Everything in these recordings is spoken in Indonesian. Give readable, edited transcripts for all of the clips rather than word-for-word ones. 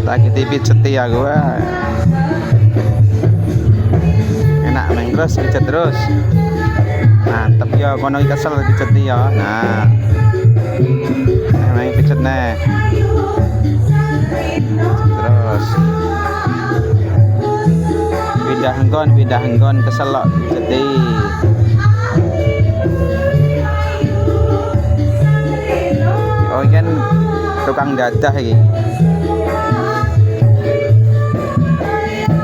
Lagi dipijeti aku. Enak meng terus pijet terus. Mantep ya, kono iki kesel pijeti ya. Nah. Meng pijet neh. Terus pindah enggon keselok pijeti. Oh kan tukang dadah ini.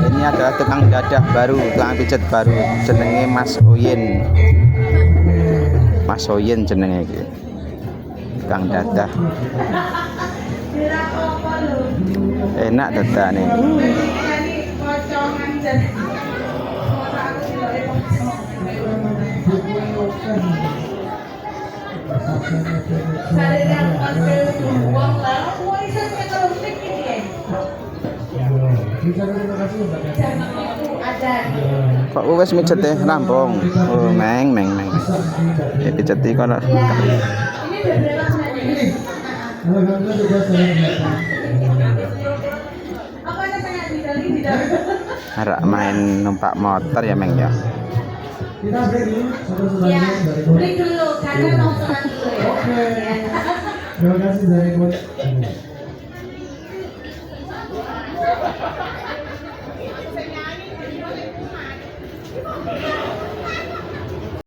Ini adalah tukang dadah baru, tukang pijat baru, jenenge Mas Oyen. Mas Oyen jenenge iki. Tukang dadah. Enak dadane. Kok wis mijet teh rampung. Oh, meng. Ya pijeti kono. Harap main numpak motor ya meng ya. Kita break dulu, ya, break dulu karena mau sholat dulu ya. Oke. Terima kasih dari coach.